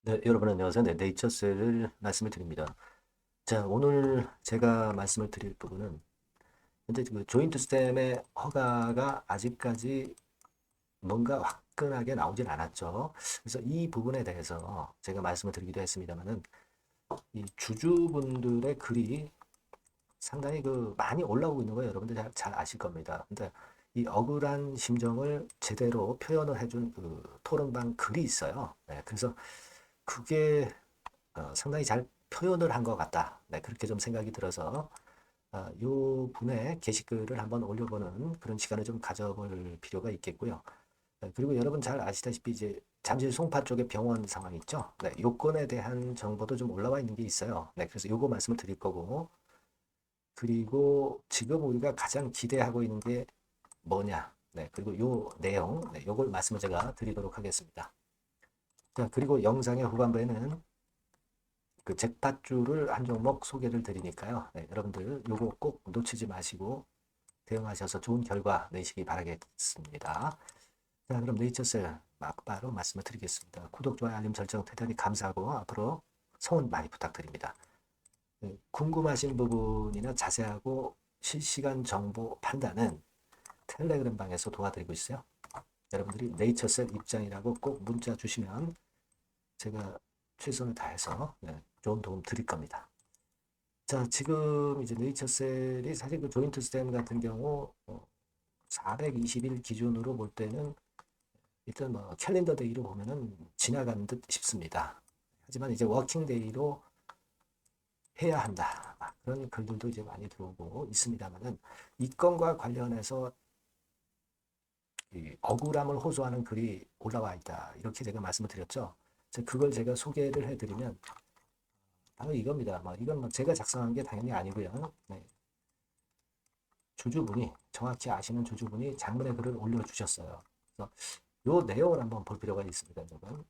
네, 여러분 안녕하세요. 네, 네이처셀을 말씀을 드립니다. 자, 오늘 제가 말씀을 드릴 부분은 현재 그 조인트 스템의 허가가 아직까지 뭔가 화끈하게 나오진 않았죠. 그래서 이 부분에 대해서 제가 말씀을 드리기도 했습니다만은 이 주주분들의 글이 상당히 그 많이 올라오고 있는 거 여러분들 잘 아실 겁니다. 근데 이 억울한 심정을 제대로 표현을 해준 그 토론방 글이 있어요. 네, 그래서 그게 상당히 잘 표현을 한 것 같다. 네, 그렇게 좀 생각이 들어서 요 분의 게시글을 한번 올려보는 그런 시간을 좀 가져볼 필요가 있겠고요. 네, 그리고 여러분 잘 아시다시피 이제 잠실 송파 쪽에 병원 상황 있죠. 네, 요건에 대한 정보도 좀 올라와 있는 게 있어요. 네, 그래서 요거 말씀을 드릴 거고, 그리고 지금 우리가 가장 기대하고 있는 게 뭐냐. 네, 그리고 요 내용, 네, 요걸 말씀을 제가 드리도록 하겠습니다. 자, 그리고 영상의 후반부에는 그 잭팟주를 한 종목 소개를 드리니까요. 네, 여러분들 요거 꼭 놓치지 마시고 대응하셔서 좋은 결과 내시기 바라겠습니다. 자, 그럼 네이처셀 막바로 말씀을 드리겠습니다. 구독, 좋아요, 알림 설정 대단히 감사하고 앞으로 성원 많이 부탁드립니다. 네, 궁금하신 부분이나 자세하고 실시간 정보 판단은 텔레그램 방에서 도와드리고 있어요. 여러분들이 네이처셀 입장이라고 꼭 문자 주시면 제가 최선을 다해서 좋은 도움 드릴 겁니다. 자, 지금 이제 네이처셀이 사실 그 조인트 스템 같은 경우 420일 기준으로 볼 때는 일단 뭐 캘린더 데이로 보면은 지나간 듯 싶습니다. 하지만 이제 워킹 데이로 해야 한다. 그런 글들도 이제 많이 들어오고 있습니다만은 이 건과 관련해서 이 억울함을 호소하는 글이 올라와 있다. 이렇게 제가 말씀을 드렸죠. 그걸 제가 소개를 해드리면 바로 이겁니다. 뭐 이건 뭐 제가 작성한 게 당연히 아니고요. 네. 주주분이 정확히 아시는 주주분이 장문의 글을 올려주셨어요. 그래서 요 내용을 한번 볼 필요가 있습니다, 여러분.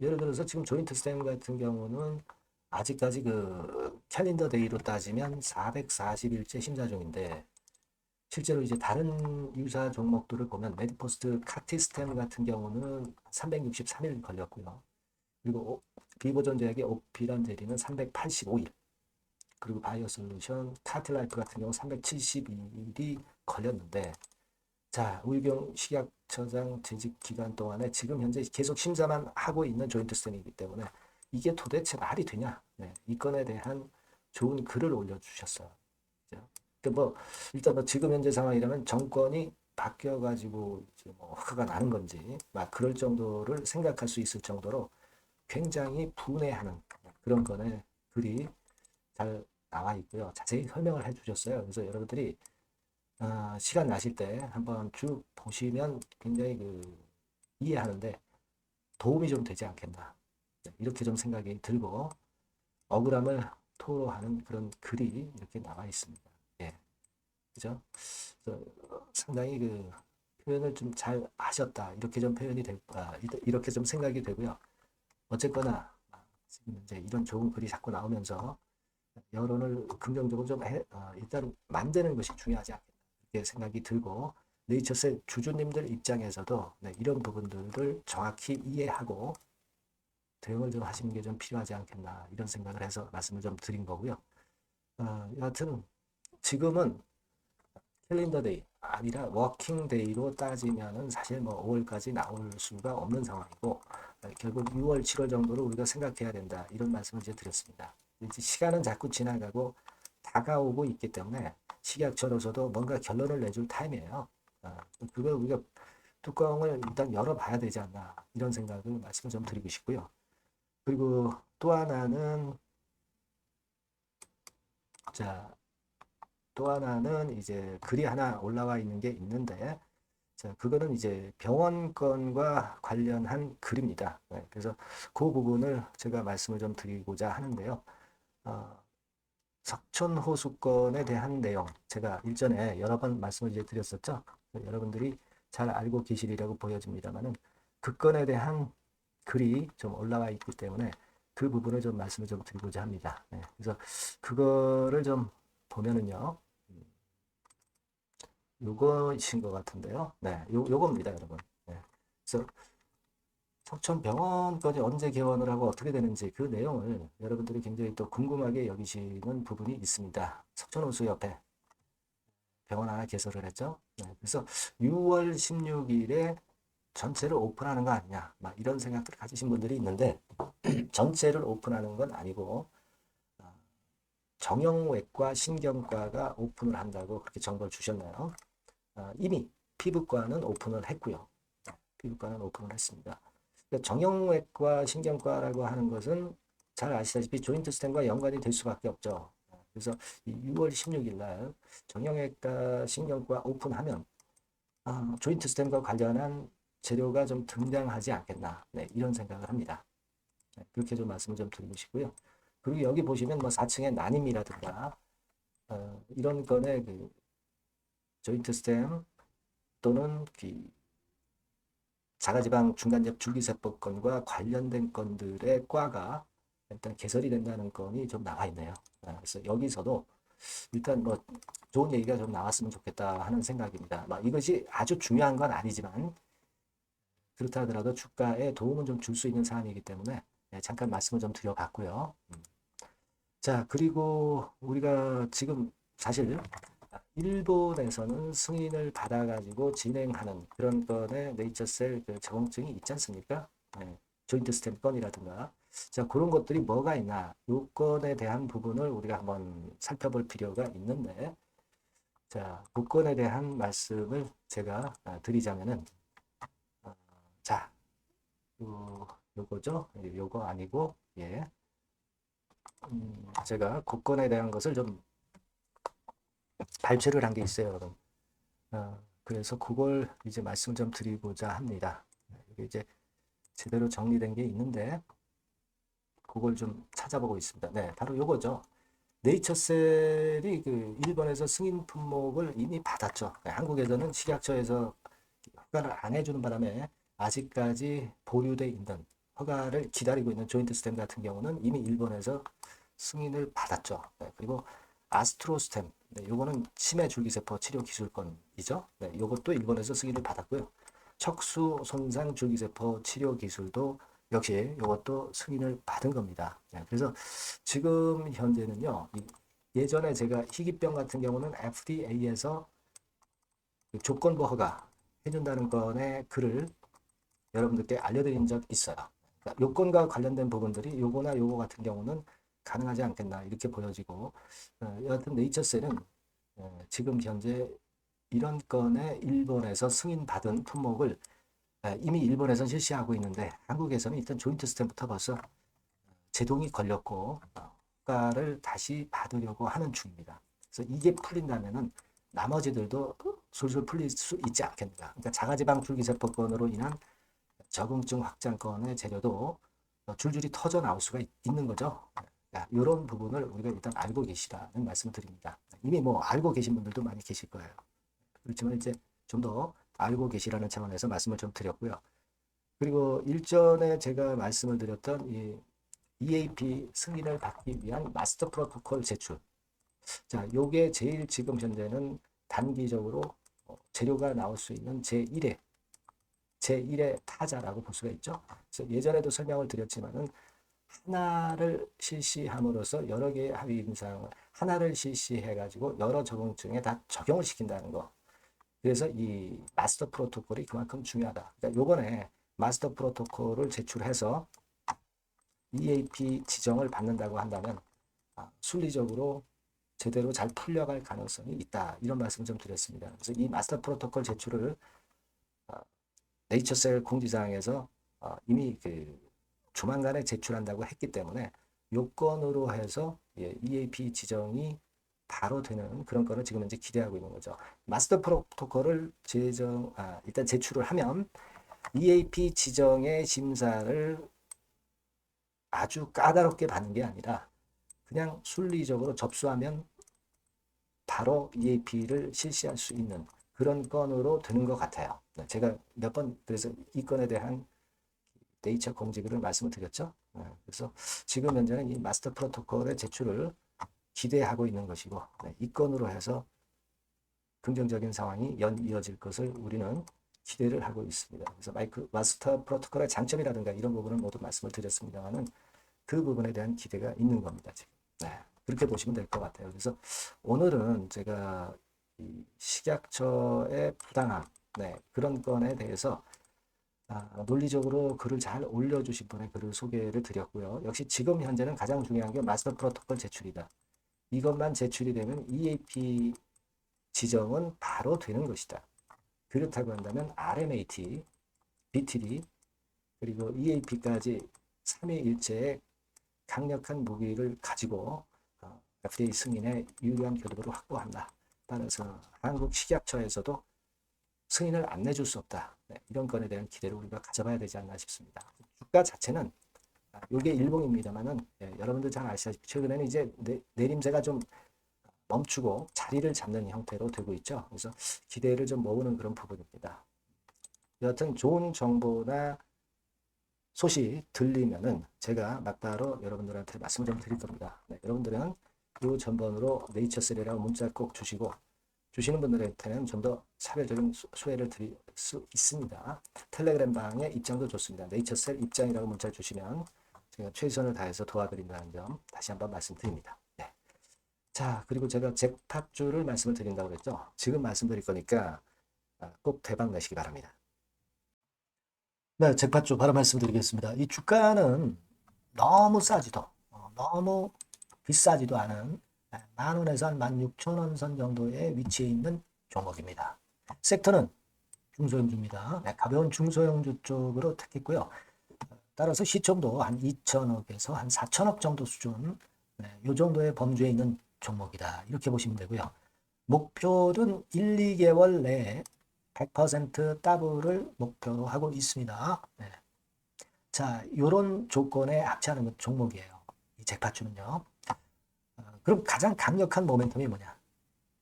예를 들어서 지금 조인트 스템 같은 경우는 아직까지 그 캘린더 데이로 따지면 440일째 심사 중인데 실제로 이제 다른 유사 종목들을 보면 메디포스트 카티스템 같은 경우는 363일 걸렸고요. 그리고 비보존 제약의 오피란 대리는 385일. 그리고 바이오 솔루션, 카틸라이프 같은 경우 372일이 걸렸는데 자, 우유경 식약처장 재직 기간 동안에 지금 현재 계속 심사만 하고 있는 조인트 스탠이기 때문에 이게 도대체 말이 되냐? 네, 이 건에 대한 좋은 글을 올려주셨어요. 뭐 일단 뭐 지금 현재 상황이라면 정권이 바뀌어가지고 이제 뭐 허가가 나는 건지 막 그럴 정도를 생각할 수 있을 정도로 굉장히 분해하는 그런 건에 글이 잘 나와 있고요. 자세히 설명을 해주셨어요. 그래서 여러분들이 시간 나실 때 한번 쭉 보시면 굉장히 그 이해하는데 도움이 좀 되지 않겠나. 이렇게 좀 생각이 들고 억울함을 토로하는 그런 글이 이렇게 나와 있습니다. 예, 그죠? 상당히 그 표현을 좀 잘 하셨다. 이렇게 좀 표현이 이렇게 좀 생각이 되고요. 어쨌거나 지금 이제 이런 좋은 글이 자꾸 나오면서 여론을 긍정적으로 좀 일단 만드는 것이 중요하지 않겠나 이렇게 생각이 들고 네이처셀 주주님들 입장에서도 네, 이런 부분들을 정확히 이해하고 대응을 좀 하시는 게 좀 필요하지 않겠나 이런 생각을 해서 말씀을 좀 드린 거고요. 여하튼 지금은 캘린더 데이 아니라 워킹 데이로 따지면은 사실 뭐 5월까지 나올 수가 없는 상황이고 결국 6월, 7월 정도로 우리가 생각해야 된다 이런 말씀을 이제 드렸습니다. 이제 시간은 자꾸 지나가고 다가오고 있기 때문에 식약처로서도 뭔가 결론을 내줄 타임이에요. 그걸 우리가 뚜껑을 일단 열어봐야 되지 않나 이런 생각을 말씀을 좀 드리고 싶고요. 그리고 또 하나는 자, 또 하나는 이제 글이 하나 올라와 있는 게 있는데 자, 그거는 이제 병원건과 관련한 글입니다. 네, 그래서 그 부분을 제가 말씀을 좀 드리고자 하는데요. 어, 석촌호수건에 대한 내용, 제가 일전에 여러 번 말씀을 이제 드렸었죠. 여러분들이 잘 알고 계시리라고 보여집니다만은 그 건에 대한 글이 좀 올라와 있기 때문에 그 부분을 좀 말씀을 좀 드리고자 합니다. 네, 그래서 그거를 좀 보면은요. 요거이신 것 같은데요. 네, 요겁니다, 여러분. 네. 그래서 석천병원 건이 언제 개원을 하고 어떻게 되는지 그 내용을 여러분들이 굉장히 또 궁금하게 여기시는 부분이 있습니다. 석천호수옆에 병원 하나 개설을 했죠. 네, 그래서 6월 16일에 전체를 오픈하는 거 아니냐, 막 이런 생각들을 가지신 분들이 있는데 전체를 오픈하는 건 아니고 정형외과, 신경과가 오픈을 한다고 그렇게 정보를 주셨나요? 이미 피부과는 오픈을 했고요. 피부과는 오픈을 했습니다. 그러니까 정형외과, 신경과라고 하는 것은 잘 아시다시피 조인트 스템과 연관이 될 수밖에 없죠. 그래서 6월 16일 날 정형외과, 신경과 오픈하면 조인트 스템과 관련한 재료가 좀 등장하지 않겠나, 네, 이런 생각을 합니다. 네, 그렇게 좀 말씀을 좀 드리고 싶고요. 그리고 여기 보시면 뭐 4층에 난임이라든가 이런 건의 그 조인트 스템 또는 그 자가지방 중간엽 줄기세포건과 관련된 건들의 과가 일단 개설이 된다는 건이 좀 나와 있네요. 그래서 여기서도 일단 뭐 좋은 얘기가 좀 나왔으면 좋겠다 하는 생각입니다. 뭐 이것이 아주 중요한 건 아니지만 그렇다 하더라도 주가에 도움은 좀 줄 수 있는 사안이기 때문에 잠깐 말씀을 좀 드려봤고요. 자, 그리고 우리가 지금 사실 일본에서는 승인을 받아가지고 진행하는 그런 건에 네이처셀 그 적응증이 있지 않습니까? 네, 조인트 스템 건이라든가. 자, 그런 것들이 뭐가 있나? 요건에 대한 부분을 우리가 한번 살펴볼 필요가 있는데, 자, 요건에 대한 말씀을 제가 드리자면은, 자, 요거죠? 요거 아니고, 예. 제가 고건에 대한 것을 좀 발췌를 한 게 있어요, 여러분. 그래서 그걸 이제 말씀 좀 드리고자 합니다. 이게 이제 제대로 정리된 게 있는데 그걸 좀 찾아보고 있습니다. 네, 바로 요거죠. 네이처셀이 그 일본에서 승인 품목을 이미 받았죠. 네, 한국에서는 식약처에서 허가를 안 해주는 바람에 아직까지 보류돼 있는 허가를 기다리고 있는 조인트 스템 같은 경우는 이미 일본에서 승인을 받았죠. 네, 그리고 아스트로스템, 네, 요거는 치매 줄기세포 치료 기술권이죠. 네, 요것도 일본에서 승인을 받았고요. 척수 손상 줄기세포 치료 기술도 역시 요것도 승인을 받은 겁니다. 네, 그래서 지금 현재는요, 예전에 제가 희귀병 같은 경우는 FDA에서 조건부 허가 해준다는 건의 글을 여러분들께 알려드린 적 있어요. 그러니까 요건과 관련된 부분들이 요거나 요거 같은 경우는 가능하지 않겠나 이렇게 보여지고 여하튼 네이처셀은 지금 현재 이런 건에 일본에서 승인받은 품목을 이미 일본에서 실시하고 있는데 한국에서는 일단 조인트 스템부터 벌써 제동이 걸렸고 허가를 다시 받으려고 하는 중입니다. 그래서 이게 풀린다면은 나머지들도 술술 풀릴 수 있지 않겠는가. 그러니까 자가지방 줄기세포건으로 인한 적응증 확장건의 재료도 줄줄이 터져 나올 수가 있는 거죠. 이런 부분을 우리가 일단 알고 계시라는 말씀을 드립니다. 이미 뭐 알고 계신 분들도 많이 계실 거예요. 그렇지만 이제 좀 더 알고 계시라는 차원에서 말씀을 좀 드렸고요. 그리고 일전에 제가 말씀을 드렸던 이 EAP 승인을 받기 위한 마스터 프로토콜 제출. 자, 요게 제일 지금 현재는 단기적으로 재료가 나올 수 있는 제1의 타자라고 볼 수가 있죠. 그래서 예전에도 설명을 드렸지만은 하나를 실시함으로써 여러 개의 합의 임상을 하나를 실시해가지고 여러 적응증에 다 적용을 시킨다는 거. 그래서 이 마스터 프로토콜이 그만큼 중요하다. 그러니까 요번에 마스터 프로토콜을 제출해서 EAP 지정을 받는다고 한다면 순리적으로 제대로 잘 풀려갈 가능성이 있다. 이런 말씀 좀 드렸습니다. 그래서 이 마스터 프로토콜 제출을 네이처셀 공지사항에서 이미 그 조만간에 제출한다고 했기 때문에 요건으로 해서 EAP 지정이 바로 되는 그런 거를 지금 현재 기대하고 있는 거죠. 마스터 프로토콜을 일단 제출을 하면 EAP 지정의 심사를 아주 까다롭게 받는 게 아니라 그냥 순리적으로 접수하면 바로 EAP를 실시할 수 있는 그런 건으로 되는 것 같아요. 제가 몇 번 그래서 이 건에 대한 네이처 공지글을 말씀을 드렸죠. 그래서 지금 현재는 이 마스터 프로토콜의 제출을 기대하고 있는 것이고 이 건으로 해서 긍정적인 상황이 이어질 것을 우리는 기대를 하고 있습니다. 그래서 마스터 프로토콜의 장점이라든가 이런 부분은 모두 말씀을 드렸습니다만은 그 부분에 대한 기대가 있는 겁니다. 지금. 네, 그렇게 보시면 될 것 같아요. 그래서 오늘은 제가 이 식약처의 부당함, 네, 그런 건에 대해서 논리적으로 글을 잘 올려주신 분의 글을 소개를 드렸고요. 역시 지금 현재는 가장 중요한 게 마스터 프로토콜 제출이다. 이것만 제출이 되면 EAP 지정은 바로 되는 것이다. 그렇다고 한다면 RMAT, BTD, 그리고 EAP까지 3위일체의 강력한 무기를 가지고 FDA 승인에 유리한 결과를 확보한다. 따라서 한국 식약처에서도 승인을 안 내줄 수 없다. 네, 이런 건에 대한 기대를 우리가 가져봐야 되지 않나 싶습니다. 주가 자체는 이게 일봉입니다만은 여러분들 잘 아시다시피 최근에는 이제 내림세가 좀 멈추고 자리를 잡는 형태로 되고 있죠. 그래서 기대를 좀 모으는 그런 부분입니다. 여하튼 좋은 정보나 소식 들리면은 제가 막바로 여러분들한테 말씀을 좀 드릴 겁니다. 네, 여러분들은 이 전번으로 네이처셀이라고 문자 꼭 주시고 주시는 분들한테는 좀 더 차별적인 수혜를 드릴 수 있습니다. 텔레그램 방에 입장도 좋습니다. 네이처셀 입장이라고 문자 주시면 제가 최선을 다해서 도와드린다는 점 다시 한번 말씀드립니다. 네. 자, 그리고 제가 잭팟주를 말씀을 드린다고 그랬죠. 지금 말씀드릴 거니까 꼭 대박 내시기 바랍니다. 네, 잭팟주 바로 말씀드리겠습니다. 이 주가는 너무 싸지도 너무 비싸지도 않은 10,000원에서 한 16,000원 선 정도의 위치에 있는 종목입니다. 섹터는 중소형주입니다. 네, 가벼운 중소형주 쪽으로 택했고요. 따라서 시총도 한 2천억에서 한 4천억 정도 수준, 네, 이 정도의 범주에 있는 종목이다. 이렇게 보시면 되고요. 목표는 1, 2개월 내에 100% 더블을 목표로 하고 있습니다. 네. 자, 이런 조건에 합치하는 종목이에요. 이 잭팟주는요. 그럼 가장 강력한 모멘텀이 뭐냐?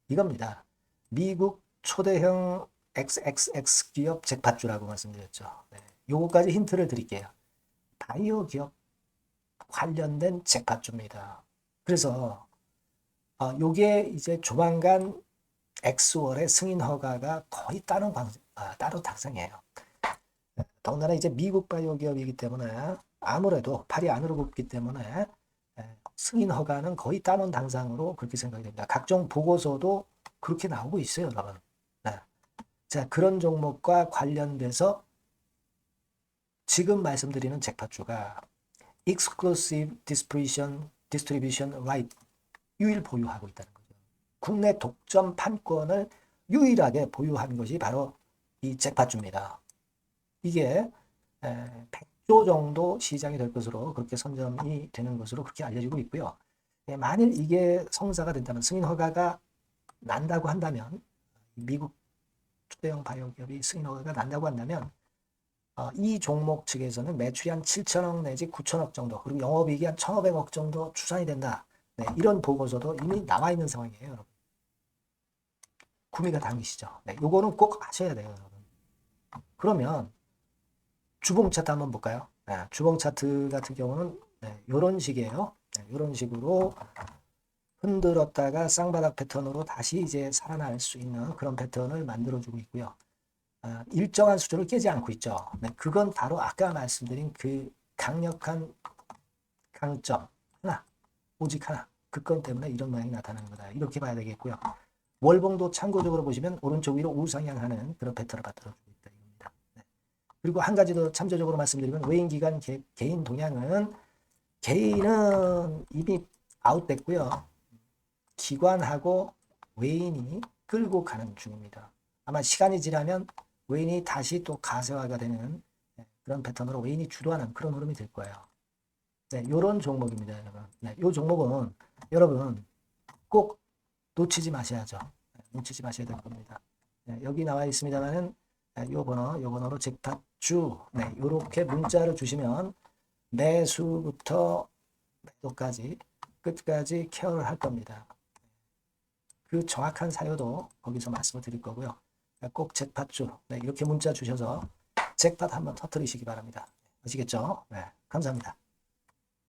이겁니다. 미국 초대형 XXX 기업 잭팟주라고 말씀드렸죠. 네. 요거까지 힌트를 드릴게요. 바이오 기업 관련된 잭팟주입니다. 그래서 요게 이제 조만간 엑스월의 승인 허가가 거의 따로 당상이에요. 더군다나 이제 미국 바이오 기업이기 때문에 아무래도 팔이 안으로 굽기 때문에 승인 허가는 거의 따놓은 당상으로 그렇게 생각이 됩니다. 각종 보고서도 그렇게 나오고 있어요, 여러분. 네. 자, 그런 종목과 관련돼서 지금 말씀드리는 잭팟주가 Exclusive Distribution Right 유일 보유하고 있다는 거죠. 국내 독점 판권을 유일하게 보유한 것이 바로 이 잭팟주입니다. 이게 100조 정도 시장이 될 것으로 그렇게 선점이 되는 것으로 그렇게 알려지고 있고요. 만일 이게 성사가 된다면 승인 허가가 난다고 한다면 미국 초대형 바이오 기업이 승인 허가가 난다고 한다면 이 종목 측에서는 매출이 한 7천억 내지 9천억 정도 그리고 영업이익이 한 1,500억 정도 추산이 된다. 네, 이런 보고서도 이미 나와 있는 상황이에요, 여러분. 구미가 당기시죠. 네, 요거는 꼭 아셔야 돼요, 여러분. 그러면 주봉 차트 한번 볼까요? 네, 주봉 차트 같은 경우는 이런 식이에요. 이런 식으로 흔들었다가 쌍바닥 패턴으로 다시 이제 살아날 수 있는 그런 패턴을 만들어주고 있고요. 일정한 수준을 깨지 않고 있죠. 네, 그건 바로 아까 말씀드린 그 강력한 강점 하나, 오직 하나, 그 건 때문에 이런 모양이 나타나는 거다. 이렇게 봐야 되겠고요. 월봉도 참고적으로 보시면 오른쪽 위로 우상향하는 그런 패턴을 만들어주고 있다. 이겁니다. 네. 그리고 한 가지 더 참조적으로 말씀드리면 외인기관 개인 동향은 개인은 이미 아웃됐고요. 기관하고 외인이 끌고 가는 중입니다. 아마 시간이 지나면 외인이 다시 또 가세화가 되는 그런 패턴으로 외인이 주도하는 그런 흐름이 될 거예요. 네, 요런 종목입니다, 여러분. 네, 요 종목은 여러분 꼭 놓치지 마셔야죠. 네, 놓치지 마셔야 될 겁니다. 네, 여기 나와 있습니다만은 요 번호로 잭팟주 네, 요렇게 문자를 주시면 매수부터 매도까지 끝까지 케어를 할 겁니다. 그 정확한 사유도 거기서 말씀을 드릴 거고요. 꼭 잭팟주 네, 이렇게 문자 주셔서 잭팟 한번 터뜨리시기 바랍니다. 아시겠죠? 네, 감사합니다.